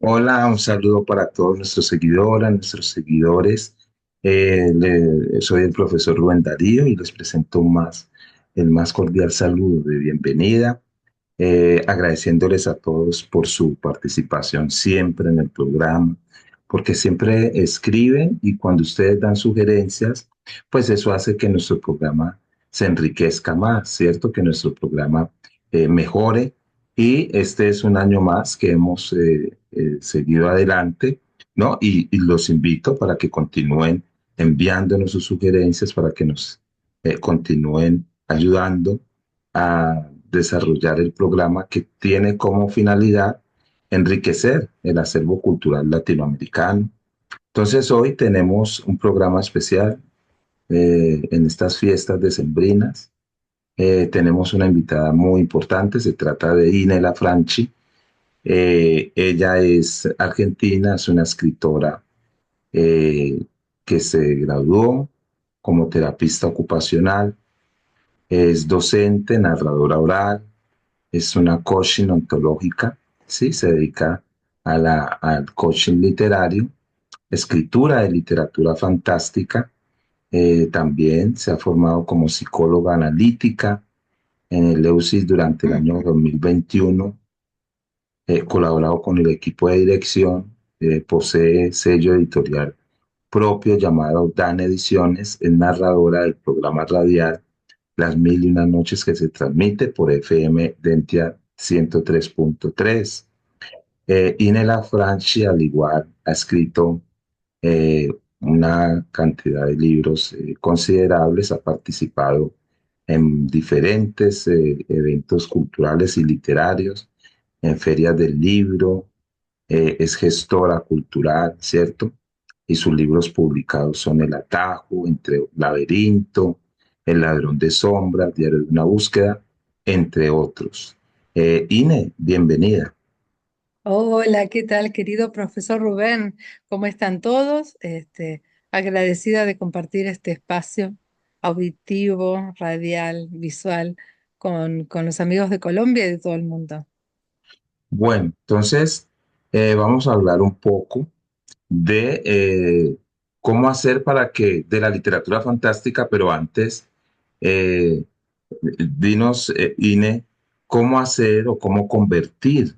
Hola, un saludo para todos nuestros seguidoras, nuestros seguidores. Soy el profesor Rubén Darío y les presento el más cordial saludo de bienvenida, agradeciéndoles a todos por su participación siempre en el programa, porque siempre escriben y cuando ustedes dan sugerencias, pues eso hace que nuestro programa se enriquezca más, ¿cierto? Que nuestro programa mejore y este es un año más que hemos seguido adelante, ¿no? Y los invito para que continúen enviándonos sus sugerencias, para que nos continúen ayudando a desarrollar el programa que tiene como finalidad enriquecer el acervo cultural latinoamericano. Entonces hoy tenemos un programa especial en estas fiestas decembrinas. Tenemos una invitada muy importante, se trata de Inela Franchi. Ella es argentina, es una escritora eh, que se graduó como terapista ocupacional, es docente, narradora oral, es una coaching ontológica, ¿sí? Se dedica al coaching literario, escritura de literatura fantástica, también se ha formado como psicóloga analítica en el EUSIS durante el año 2021, colaborado con el equipo de dirección, posee sello editorial propio llamado Dan Ediciones, es narradora del programa radial Las Mil y Una Noches que se transmite por FM Dentia 103.3. Inela Franchi, al igual, ha escrito una cantidad de libros considerables, ha participado en diferentes eventos culturales y literarios, en ferias del libro, es gestora cultural, ¿cierto? Y sus libros publicados son El Atajo, Entre Laberinto, El Ladrón de Sombras, Diario de una Búsqueda, entre otros. Ine, bienvenida. Hola, ¿qué tal, querido profesor Rubén? ¿Cómo están todos? Agradecida de compartir este espacio auditivo, radial, visual con los amigos de Colombia y de todo el mundo. Bueno, entonces vamos a hablar un poco de cómo hacer para que, de la literatura fantástica, pero antes, eh, dinos, Ine, cómo hacer o cómo convertir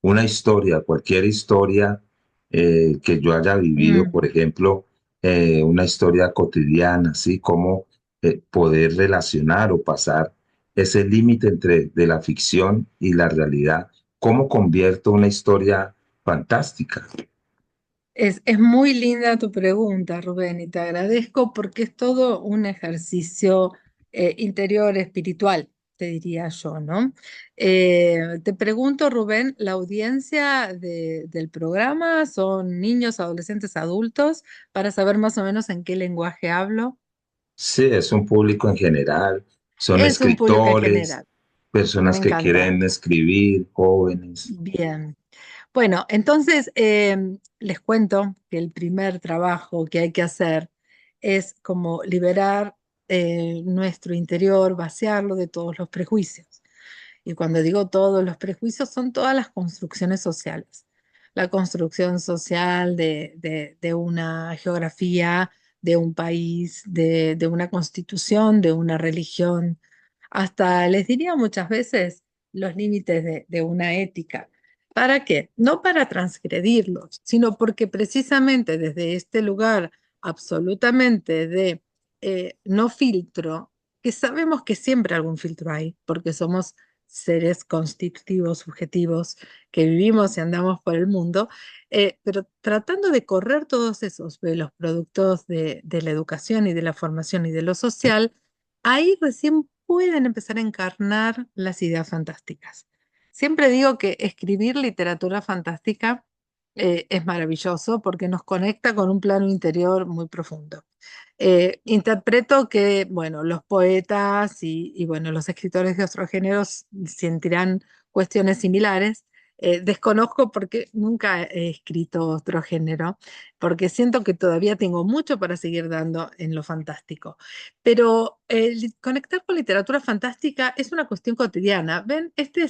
una historia, cualquier historia que yo haya vivido, Mm, por ejemplo, una historia cotidiana, ¿sí? Cómo poder relacionar o pasar ese límite entre de la ficción y la realidad. ¿Cómo convierto una historia fantástica? es muy linda tu pregunta, Rubén, y te agradezco porque es todo un ejercicio interior, espiritual, te diría yo, ¿no? Te pregunto, Rubén, ¿la audiencia del programa son niños, adolescentes, adultos? Para saber más o menos en qué lenguaje hablo. Sí, es un público en general, son Es un público en escritores, general, me personas que encanta. quieren escribir, jóvenes. Bien. Bueno, entonces les cuento que el primer trabajo que hay que hacer es como liberar nuestro interior, vaciarlo de todos los prejuicios. Y cuando digo todos los prejuicios, son todas las construcciones sociales. La construcción social de una geografía, de un país, de una constitución, de una religión, hasta les diría muchas veces los límites de una ética. ¿Para qué? No para transgredirlos, sino porque precisamente desde este lugar absolutamente de no filtro, que sabemos que siempre algún filtro hay, porque somos seres constitutivos, subjetivos, que vivimos y andamos por el mundo, pero tratando de correr todos esos velos productos de la educación y de la formación y de lo social, ahí recién pueden empezar a encarnar las ideas fantásticas. Siempre digo que escribir literatura fantástica es maravilloso porque nos conecta con un plano interior muy profundo. Interpreto que, bueno, los poetas y, bueno, los escritores de otros géneros sentirán cuestiones similares, Desconozco porque nunca he escrito otro género, porque siento que todavía tengo mucho para seguir dando en lo fantástico. Pero conectar con literatura fantástica es una cuestión cotidiana. Ven, este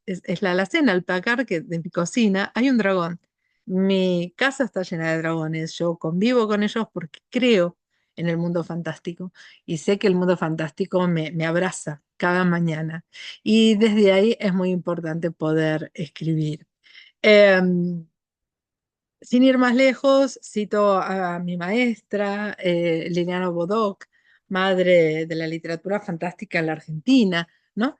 es la alacena, el placar que de mi cocina hay un dragón. Mi casa está llena de dragones. Yo convivo con ellos porque creo en el mundo fantástico y sé que el mundo fantástico me abraza cada mañana. Y desde ahí es muy importante poder escribir. Em, Sin ir más lejos, cito a mi maestra, Liliana Bodoc, madre de la literatura fantástica en la Argentina, ¿no?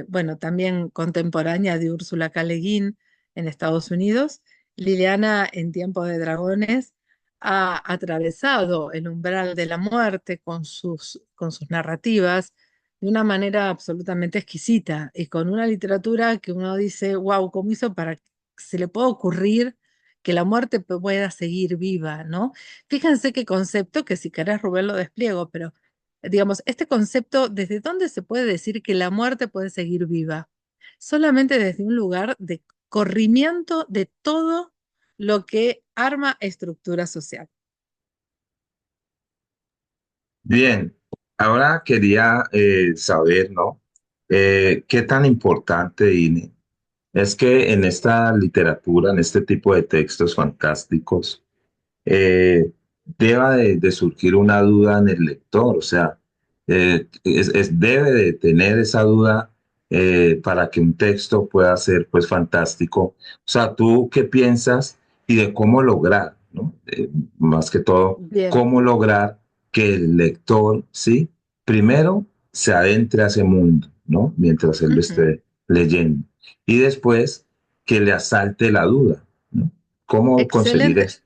Bueno, también contemporánea de Úrsula K. Le Guin en Estados Unidos. Liliana, en Tiempo de Dragones, ha atravesado el umbral de la muerte con sus narrativas de una manera absolutamente exquisita y con una literatura que uno dice, wow, ¿cómo hizo para que se le pueda ocurrir que la muerte pueda seguir viva, ¿no? Fíjense qué concepto, que si querés Rubén lo despliego, pero digamos, este concepto, ¿desde dónde se puede decir que la muerte puede seguir viva? Solamente desde un lugar de corrimiento de todo lo que arma estructura social. Bien, ahora quería saber, ¿no? ¿Qué tan importante, Ine, es que en esta literatura, en este tipo de textos fantásticos, eh, deba de surgir una duda en el lector? O sea, debe de tener esa duda para que un texto pueda ser pues fantástico. O sea, ¿tú qué piensas y de cómo lograr, ¿no? Más que todo, Bien. cómo lograr que el lector, ¿sí? Primero se adentre a ese mundo, ¿no? Mientras él lo Ujú. esté leyendo. Y después que le asalte la duda, ¿no? ¿Cómo conseguir Excelente, esto?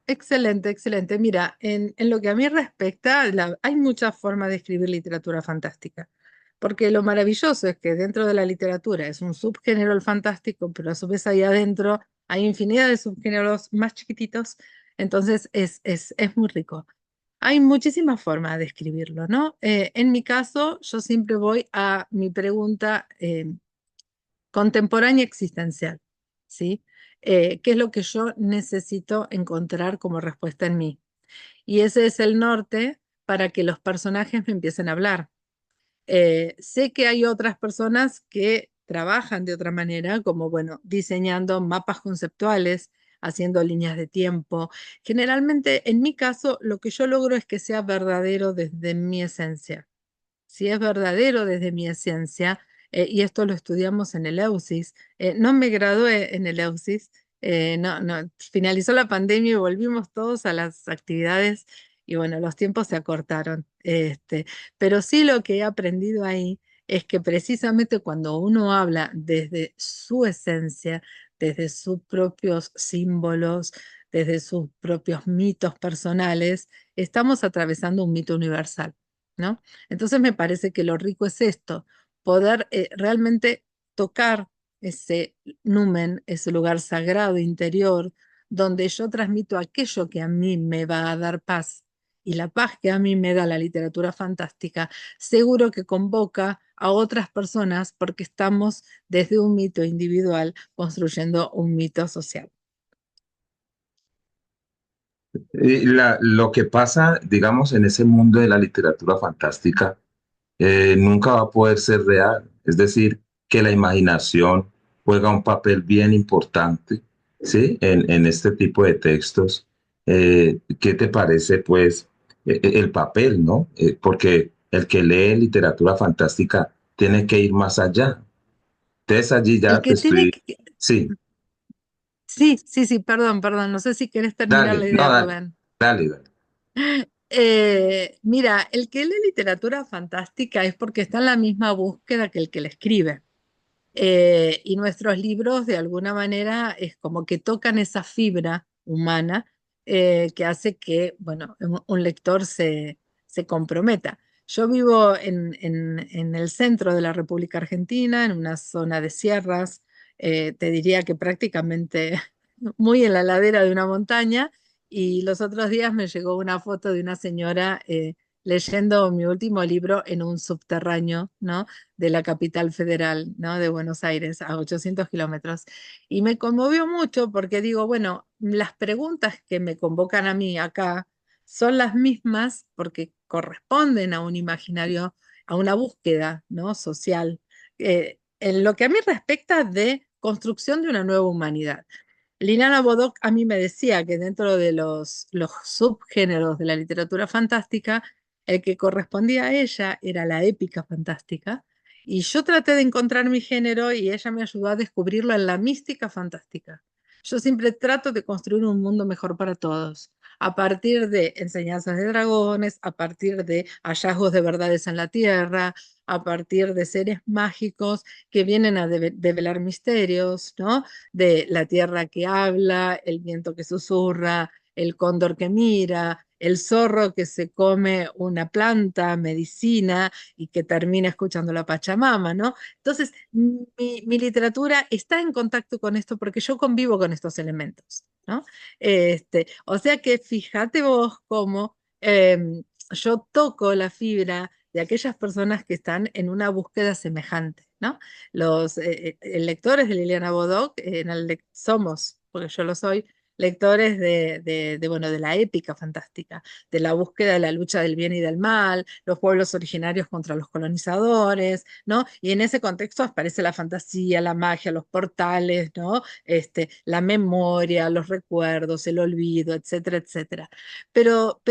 excelente, excelente. Mira, en lo que a mí respecta, hay muchas formas de escribir literatura fantástica, porque lo maravilloso es que dentro de la literatura es un subgénero el fantástico, pero a su vez ahí adentro hay infinidad de subgéneros más chiquititos, entonces es muy rico. Hay muchísimas formas de escribirlo, ¿no? En mi caso, yo siempre voy a mi pregunta contemporánea existencial, ¿sí? ¿Qué es lo que yo necesito encontrar como respuesta en mí? Y ese es el norte para que los personajes me empiecen a hablar. Sé que hay otras personas que trabajan de otra manera, como, bueno, diseñando mapas conceptuales, haciendo líneas de tiempo. Generalmente, en mi caso, lo que yo logro es que sea verdadero desde mi esencia. Si es verdadero desde mi esencia, y esto lo estudiamos en el EUSIS, no me gradué en el EUSIS, no, finalizó la pandemia y volvimos todos a las actividades y bueno, los tiempos se acortaron. Pero sí lo que he aprendido ahí es que precisamente cuando uno habla desde su esencia, desde sus propios símbolos, desde sus propios mitos personales, estamos atravesando un mito universal, ¿no? Entonces me parece que lo rico es esto, poder realmente tocar ese numen, ese lugar sagrado interior, donde yo transmito aquello que a mí me va a dar paz. Y la paz que a mí me da la literatura fantástica, seguro que convoca a otras personas porque estamos desde un mito individual construyendo un mito social. Lo que pasa, digamos, en ese mundo de la literatura fantástica, nunca va a poder ser real. Es decir, que la imaginación juega un papel bien importante, ¿sí? En este tipo de textos. ¿Qué te parece, pues, el papel, ¿no? Porque el que lee literatura fantástica tiene que ir más allá. Entonces allí El ya te que tiene estoy... que... Sí, Sí, sí, sí, perdón, perdón, no sé si querés terminar dale, la no, idea, dale, Rubén. dale, dale. Mira, el que lee literatura fantástica es porque está en la misma búsqueda que el que la escribe. Y nuestros libros, de alguna manera, es como que tocan esa fibra humana que hace que, bueno, un lector se comprometa. Yo vivo en el centro de la República Argentina, en una zona de sierras, te diría que prácticamente muy en la ladera de una montaña, y los otros días me llegó una foto de una señora leyendo mi último libro en un subterráneo, ¿no? De la capital federal, ¿no? De Buenos Aires, a 800 kilómetros. Y me conmovió mucho porque digo, bueno, las preguntas que me convocan a mí acá son las mismas porque corresponden a un imaginario, a una búsqueda, ¿no? Social, en lo que a mí respecta de construcción de una nueva humanidad. Liliana Bodoc a mí me decía que dentro de los subgéneros de la literatura fantástica, el que correspondía a ella era la épica fantástica, y yo traté de encontrar mi género y ella me ayudó a descubrirlo en la mística fantástica. Yo siempre trato de construir un mundo mejor para todos, a partir de enseñanzas de dragones, a partir de hallazgos de verdades en la tierra, a partir de seres mágicos que vienen a develar misterios, ¿no? De la tierra que habla, el viento que susurra, el cóndor que mira, el zorro que se come una planta, medicina y que termina escuchando la Pachamama, ¿no? Entonces, mi literatura está en contacto con esto porque yo convivo con estos elementos, ¿no? O sea que fíjate vos cómo yo toco la fibra de aquellas personas que están en una búsqueda semejante, ¿no? Los lectores de Liliana Bodoc somos, porque yo lo soy, lectores bueno, de la épica fantástica, de la búsqueda de la lucha del bien y del mal, los pueblos originarios contra los colonizadores, ¿no? Y en ese contexto aparece la fantasía, la magia, los portales, ¿no? La memoria, los recuerdos, el olvido, etcétera, etcétera. Pero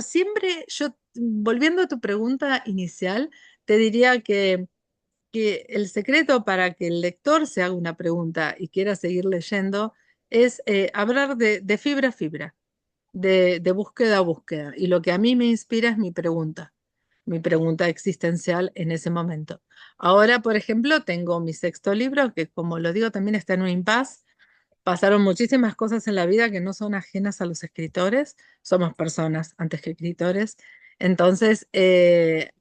siempre yo, volviendo a tu pregunta inicial, te diría que el secreto para que el lector se haga una pregunta y quiera seguir leyendo es hablar de fibra a fibra, de búsqueda a búsqueda. Y lo que a mí me inspira es mi pregunta existencial en ese momento. Ahora, por ejemplo, tengo mi sexto libro, que como lo digo, también está en un impasse. Pasaron muchísimas cosas en la vida que no son ajenas a los escritores, somos personas antes que escritores. Entonces,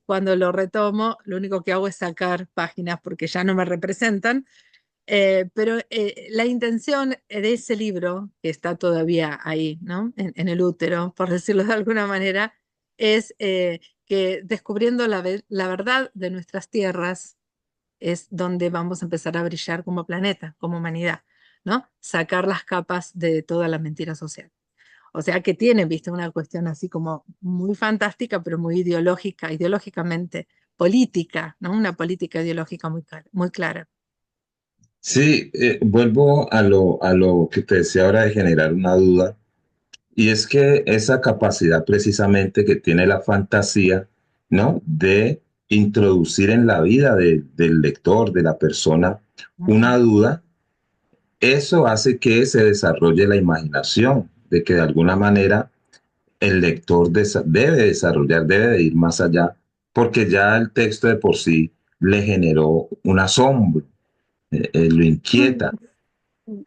cuando lo retomo, lo único que hago es sacar páginas porque ya no me representan, pero la intención de ese libro, que está todavía ahí, ¿no? En el útero, por decirlo de alguna manera, es que descubriendo la verdad de nuestras tierras, es donde vamos a empezar a brillar como planeta, como humanidad, ¿no? Sacar las capas de toda la mentira social. O sea que tiene, viste, una cuestión así como muy fantástica, pero muy ideológica, ideológicamente política, ¿no? Una política ideológica muy clara. Sí, vuelvo a lo que te decía ahora de generar una duda, y es que esa capacidad precisamente que tiene la fantasía, ¿no? De introducir en la vida del lector, de la persona, una Ujú. duda, eso hace que se desarrolle la imaginación, de que de alguna manera el lector debe desarrollar, debe de ir más allá, porque ya el texto de por sí le generó un asombro, lo inquieta. Mm.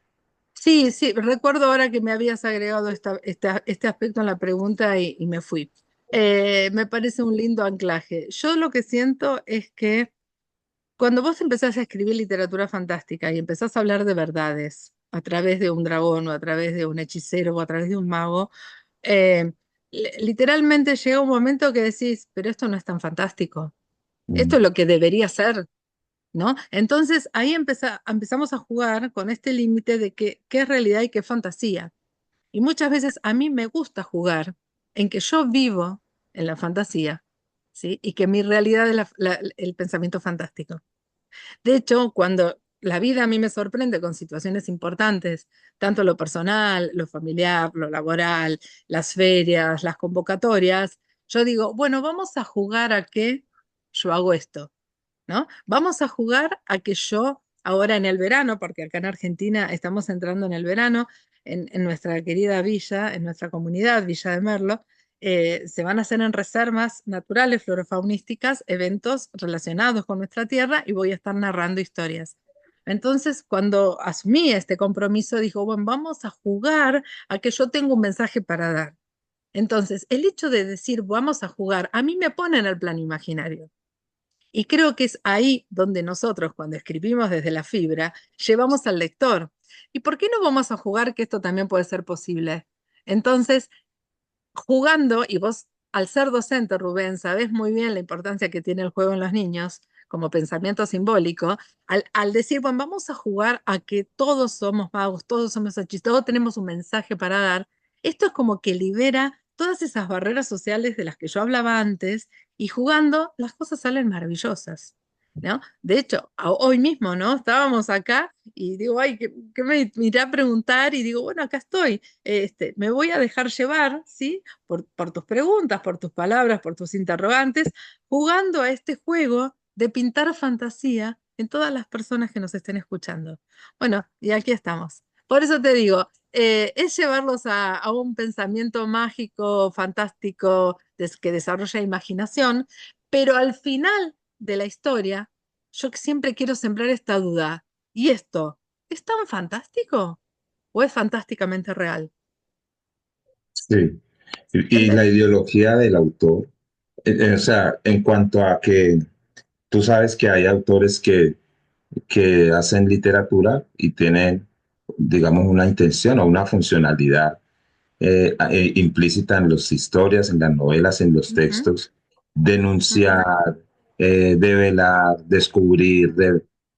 Sí, sí, recuerdo ahora que me habías agregado este aspecto en la pregunta y me fui. Me parece un lindo anclaje. Yo lo que siento es que cuando vos empezás a escribir literatura fantástica y empezás a hablar de verdades a través de un dragón o a través de un hechicero o a través de un mago, eh, literalmente llega un momento que decís, pero esto no es tan fantástico, esto es Mm. lo que debería ser, ¿no? Entonces ahí empezamos a jugar con este límite de qué es realidad y qué es fantasía. Y muchas veces a mí me gusta jugar en que yo vivo en la fantasía, ¿sí? Y que mi realidad es el pensamiento fantástico. De hecho, cuando la vida a mí me sorprende con situaciones importantes, tanto lo personal, lo familiar, lo laboral, las ferias, las convocatorias, yo digo, bueno, vamos a jugar a que yo hago esto, ¿no? Vamos a jugar a que yo, ahora en el verano, porque acá en Argentina estamos entrando en el verano, en nuestra querida villa, en nuestra comunidad, Villa de Merlo, se van a hacer en reservas naturales, florofaunísticas, eventos relacionados con nuestra tierra y voy a estar narrando historias. Entonces, cuando asumí este compromiso, dijo, bueno, vamos a jugar a que yo tengo un mensaje para dar. Entonces, el hecho de decir, vamos a jugar, a mí me pone en el plano imaginario. Y creo que es ahí donde nosotros, cuando escribimos desde la fibra, llevamos al lector. ¿Y por qué no vamos a jugar que esto también puede ser posible? Entonces, jugando, y vos al ser docente, Rubén, sabes muy bien la importancia que tiene el juego en los niños como pensamiento simbólico, al decir, bueno, vamos a jugar a que todos somos magos, todos somos hechizos, todos tenemos un mensaje para dar, esto es como que libera todas esas barreras sociales de las que yo hablaba antes y jugando las cosas salen maravillosas. ¿No? De hecho, hoy mismo, ¿no? Estábamos acá y digo, ay, ¿qué me irá a preguntar? Y digo, bueno, acá estoy, me voy a dejar llevar, ¿sí? Por tus preguntas, por tus palabras, por tus interrogantes, jugando a este juego de pintar fantasía en todas las personas que nos estén escuchando. Bueno, y aquí estamos. Por eso te digo, es llevarlos a un pensamiento mágico, fantástico, que desarrolla imaginación, pero al final de la historia, yo siempre quiero sembrar esta duda. ¿Y esto es tan fantástico o es fantásticamente real? Sí. Y la ¿Entiendes? ideología del autor, o sea, en cuanto a que tú sabes que hay autores que hacen literatura y tienen, digamos, una intención o una funcionalidad implícita en las historias, en las novelas, en los Ujú, textos, ujú, denunciar, develar, descubrir,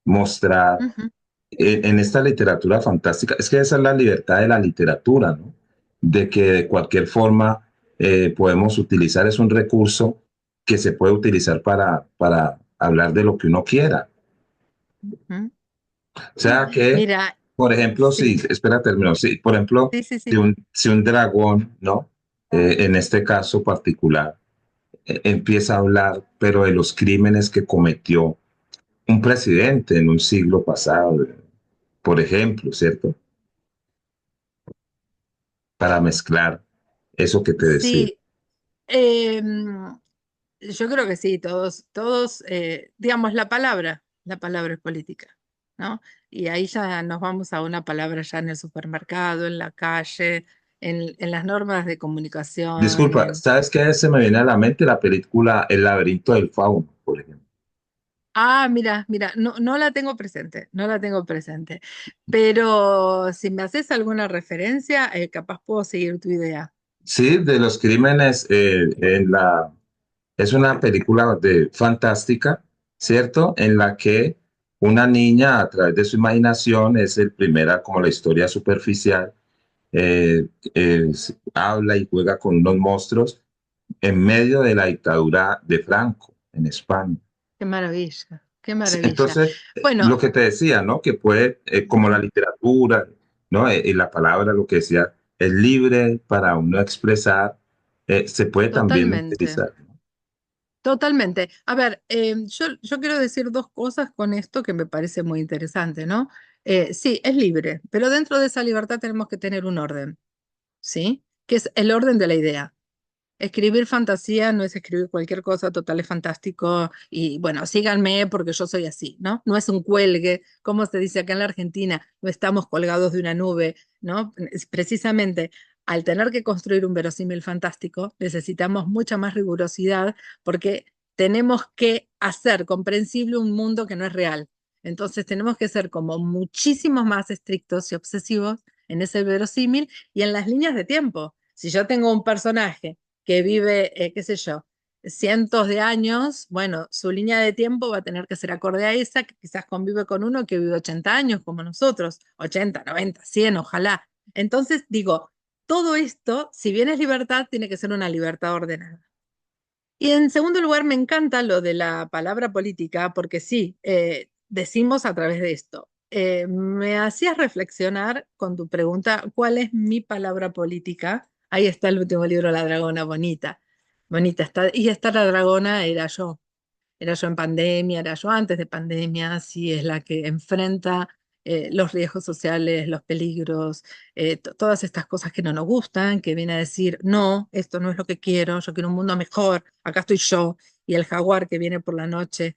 mostrar. ujú, En esta literatura fantástica, es que esa es la libertad de la literatura, ¿no? De que de cualquier forma podemos utilizar, es un recurso que se puede utilizar para hablar de lo que uno quiera. ujú. O sea que, Mira, por ejemplo, si, sí, espera, termino, sí, por ejemplo, sí, sí, sí, si un dragón, ¿no? En este caso particular, empieza a hablar, pero de los crímenes que cometió un presidente en un siglo pasado, por ejemplo, ¿cierto? Para mezclar eso que te decía. sí. Yo creo que sí, todos, digamos, la palabra es política, ¿no? Y ahí ya nos vamos a una palabra ya en el supermercado, en la calle, en las normas de comunicación. Disculpa, ¿sabes qué se me viene a la mente? La película El laberinto del fauno, por ejemplo. Mira, mira, no, no la tengo presente, no la tengo presente. Pero si me haces alguna referencia, capaz puedo seguir tu idea. Sí, de los crímenes es una película fantástica, ¿cierto? En la que una niña a través de su imaginación es el primera, como la historia superficial, habla y juega con unos monstruos en medio de la dictadura de Franco en España. Qué maravilla, qué Sí, maravilla. entonces, Bueno, lo que te decía, ¿no? Que puede, como la ujú, literatura, ¿no? Y la palabra, lo que decía, es libre para uno expresar, se puede también totalmente. utilizar. Totalmente. A ver, yo quiero decir dos cosas con esto que me parece muy interesante, ¿no? Sí, es libre, pero dentro de esa libertad tenemos que tener un orden, ¿sí? Que es el orden de la idea. Escribir fantasía no es escribir cualquier cosa, total es fantástico y bueno, síganme porque yo soy así, ¿no? No es un cuelgue, como se dice acá en la Argentina, no estamos colgados de una nube, ¿no? Es precisamente al tener que construir un verosímil fantástico, necesitamos mucha más rigurosidad porque tenemos que hacer comprensible un mundo que no es real. Entonces tenemos que ser como muchísimos más estrictos y obsesivos en ese verosímil y en las líneas de tiempo. Si yo tengo un personaje que vive, qué sé yo, cientos de años, bueno, su línea de tiempo va a tener que ser acorde a esa, que quizás convive con uno que vive 80 años como nosotros, 80, 90, 100, ojalá. Entonces, digo, todo esto, si bien es libertad, tiene que ser una libertad ordenada. Y en segundo lugar, me encanta lo de la palabra política, porque sí, decimos a través de esto. Me hacías reflexionar con tu pregunta, ¿cuál es mi palabra política? Ahí está el último libro, La Dragona, bonita, bonita está. Y esta La Dragona era yo en pandemia, era yo antes de pandemia, sí es la que enfrenta los riesgos sociales, los peligros, todas estas cosas que no nos gustan, que viene a decir, no, esto no es lo que quiero, yo quiero un mundo mejor, acá estoy yo, y el jaguar que viene por la noche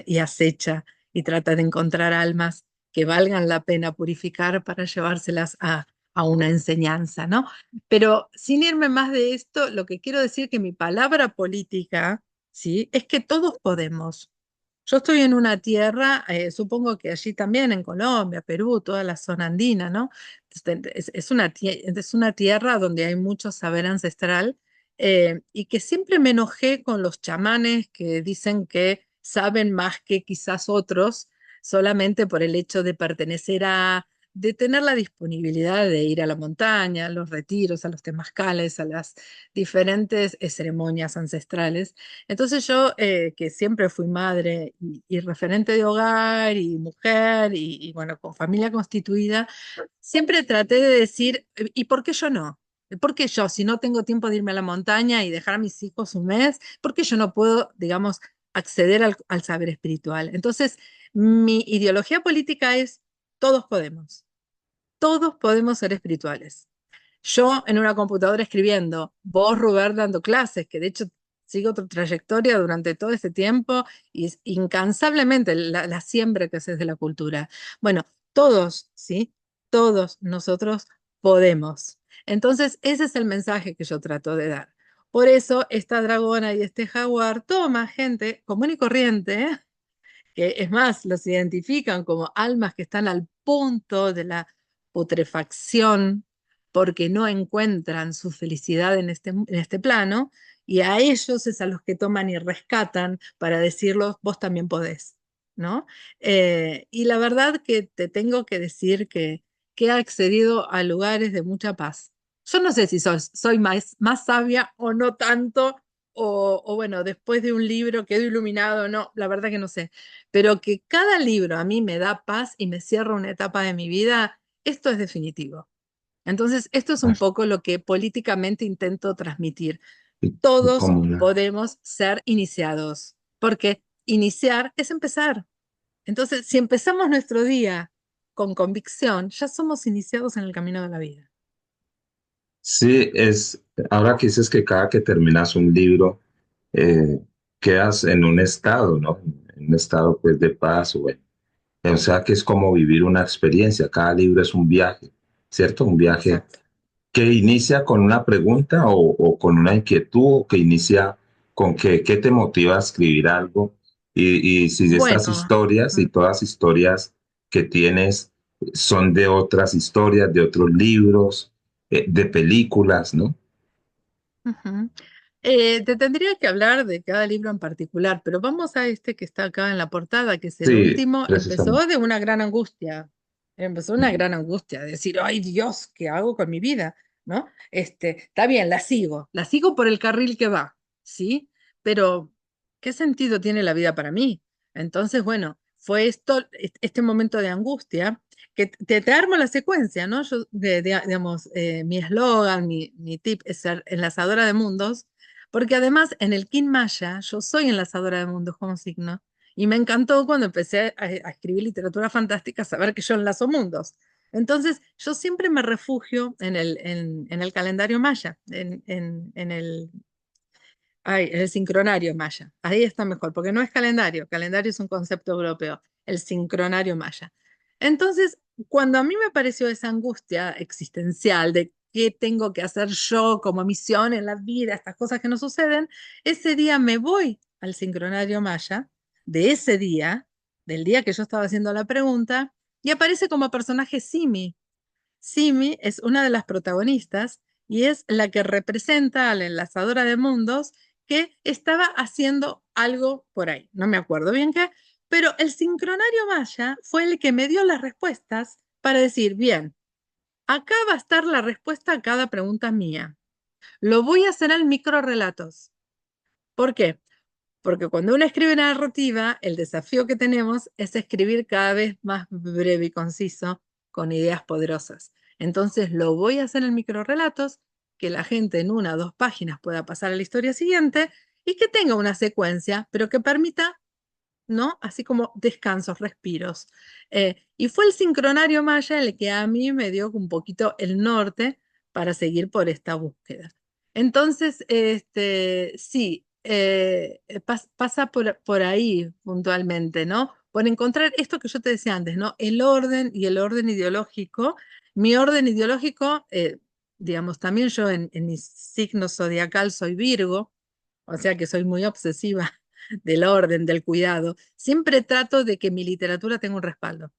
y acecha y trata de encontrar almas que valgan la pena purificar para llevárselas a una enseñanza, ¿no? Pero sin irme más de esto, lo que quiero decir que mi palabra política, ¿sí? Es que todos podemos. Yo estoy en una tierra, supongo que allí también, en Colombia, Perú, toda la zona andina, ¿no? Es una tierra donde hay mucho saber ancestral, y que siempre me enojé con los chamanes que dicen que saben más que quizás otros solamente por el hecho de pertenecer a, de tener la disponibilidad de ir a la montaña, a los retiros, a los temazcales, a las diferentes ceremonias ancestrales. Entonces yo, que siempre fui madre y referente de hogar y mujer y bueno, con familia constituida, siempre traté de decir, ¿y por qué yo no? ¿Por qué yo, si no tengo tiempo de irme a la montaña y dejar a mis hijos un mes, por qué yo no puedo, digamos, acceder al saber espiritual? Entonces, mi ideología política es, todos podemos ser espirituales. Yo en una computadora escribiendo, vos, Rubén, dando clases, que de hecho sigo tu trayectoria durante todo este tiempo y es incansablemente la siembra que haces de la cultura. Bueno, todos, ¿sí? Todos nosotros podemos. Entonces, ese es el mensaje que yo trato de dar. Por eso, esta dragona y este jaguar toma gente común y corriente, que es más, los identifican como almas que están al punto de la putrefacción porque no encuentran su felicidad en este plano, y a ellos es a los que toman y rescatan para decirlos, vos también podés, ¿no? Y la verdad que te tengo que decir que he accedido a lugares de mucha paz. Yo no sé si soy más sabia o no tanto, o bueno, después de un libro quedo iluminado, no, la verdad que no sé, pero que cada libro a mí me da paz y me cierra una etapa de mi vida, esto es definitivo. Entonces, esto es un poco lo que políticamente intento transmitir. Todos Como una. podemos ser iniciados, porque iniciar es empezar. Entonces, si empezamos nuestro día con convicción, ya somos iniciados en el camino de la vida. Sí, ahora que dices que cada que terminas un libro, eh, quedas en un estado, ¿no? En un estado pues de paz, bueno. O sea que es como vivir una experiencia, cada libro es un viaje, ¿cierto? Un viaje Exacto. que inicia con una pregunta o con una inquietud, o que inicia con qué te motiva a escribir algo. Y si estas Bueno, historias y mm, todas historias que tienes son de otras historias, de otros libros, de películas, ¿no? ujú. Te tendría que hablar de cada libro en particular, pero vamos a este que está acá en la portada, que es el Sí, último. precisamente. Empezó de una gran angustia. Empezó una gran angustia, decir, ay Dios, ¿qué hago con mi vida? ¿No? Está bien, la sigo por el carril que va, ¿sí? Pero, ¿qué sentido tiene la vida para mí? Entonces, bueno, fue este momento de angustia que te armo la secuencia, ¿no? Yo, digamos, mi eslogan, mi tip es ser enlazadora de mundos, porque además en el Kin Maya yo soy enlazadora de mundos como signo, y me encantó cuando empecé a escribir literatura fantástica saber que yo enlazo mundos. Entonces, yo siempre me refugio en el calendario maya, en el sincronario maya. Ahí está mejor, porque no es calendario es un concepto europeo, el sincronario maya. Entonces, cuando a mí me apareció esa angustia existencial de qué tengo que hacer yo como misión en la vida, estas cosas que no suceden, ese día me voy al sincronario maya, de ese día, del día que yo estaba haciendo la pregunta, y aparece como personaje Simi. Simi es una de las protagonistas y es la que representa a la enlazadora de mundos que estaba haciendo algo por ahí. No me acuerdo bien qué, pero el sincronario maya fue el que me dio las respuestas para decir, bien, acá va a estar la respuesta a cada pregunta mía. Lo voy a hacer en microrelatos. ¿Por qué? Porque cuando uno escribe narrativa, el desafío que tenemos es escribir cada vez más breve y conciso, con ideas poderosas. Entonces lo voy a hacer en microrelatos, que la gente en una o dos páginas pueda pasar a la historia siguiente y que tenga una secuencia, pero que permita, ¿no? Así como descansos, respiros. Y fue el sincronario maya el que a mí me dio un poquito el norte para seguir por esta búsqueda. Entonces, sí, pasa por ahí puntualmente, ¿no? Por encontrar esto que yo te decía antes, ¿no? El orden y el orden ideológico. Mi orden ideológico, digamos, también yo en mi signo zodiacal soy Virgo, o sea que soy muy obsesiva del orden, del cuidado. Siempre trato de que mi literatura tenga un respaldo.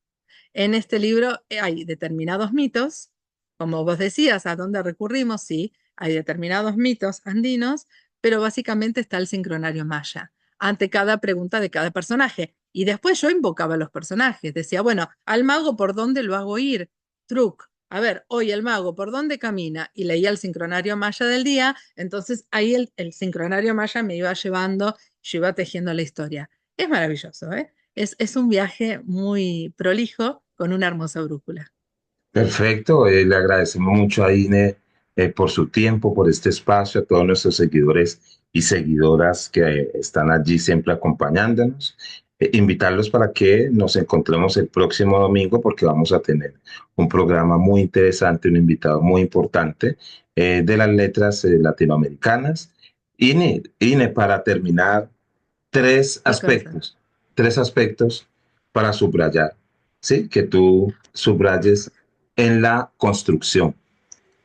En este libro hay determinados mitos, como vos decías, ¿a dónde recurrimos? Sí, hay determinados mitos andinos, pero básicamente está el sincronario maya ante cada pregunta de cada personaje. Y después yo invocaba a los personajes, decía, bueno, al mago, ¿por dónde lo hago ir? Truc. A ver, hoy el mago, ¿por dónde camina? Y leía el sincronario maya del día, entonces ahí el sincronario maya me iba llevando, yo iba tejiendo la historia. Es maravilloso, ¿eh? Es un viaje muy prolijo con una hermosa brújula. Perfecto, le agradecemos mucho a Ine por su tiempo, por este espacio, a todos nuestros seguidores y seguidoras que están allí siempre acompañándonos. Invitarlos para que nos encontremos el próximo domingo porque vamos a tener un programa muy interesante, un invitado muy importante de las letras latinoamericanas. Ine, para terminar, tres ¿Qué cosa? aspectos, tres aspectos para subrayar, ¿sí? Que tú subrayes en la construcción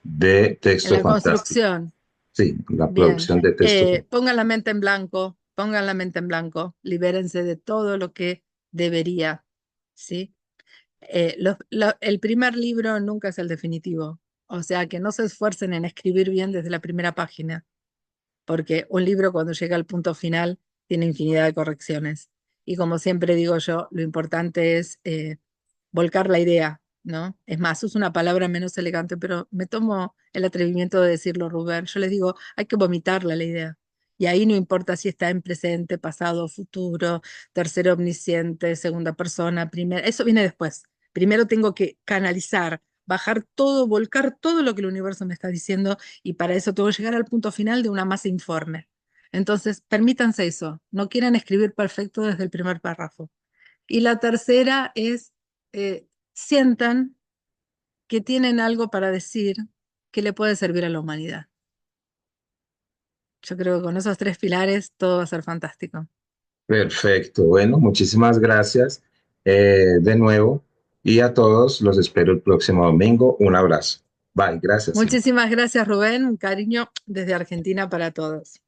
de En texto la fantástico, construcción, sí, la bien. producción de texto fantástico. Pongan la mente en blanco, pongan la mente en blanco, libérense de todo lo que debería, ¿sí? El primer libro nunca es el definitivo, o sea que no se esfuercen en escribir bien desde la primera página, porque un libro cuando llega al punto final tiene infinidad de correcciones. Y como siempre digo yo, lo importante es volcar la idea, ¿no? Es más, uso una palabra menos elegante, pero me tomo el atrevimiento de decirlo, Rubén. Yo les digo, hay que vomitarla la idea. Y ahí no importa si está en presente, pasado, futuro, tercero omnisciente, segunda persona, primera, eso viene después. Primero tengo que canalizar, bajar todo, volcar todo lo que el universo me está diciendo y para eso tengo que llegar al punto final de una masa informe. Entonces, permítanse eso, no quieran escribir perfecto desde el primer párrafo. Y la tercera es, sientan que tienen algo para decir que le puede servir a la humanidad. Yo creo que con esos tres pilares todo va a ser fantástico. Perfecto, bueno, muchísimas gracias de nuevo y a todos los espero el próximo domingo. Un abrazo. Bye, gracias. Muchísimas gracias, Rubén. Un cariño desde Argentina para todos.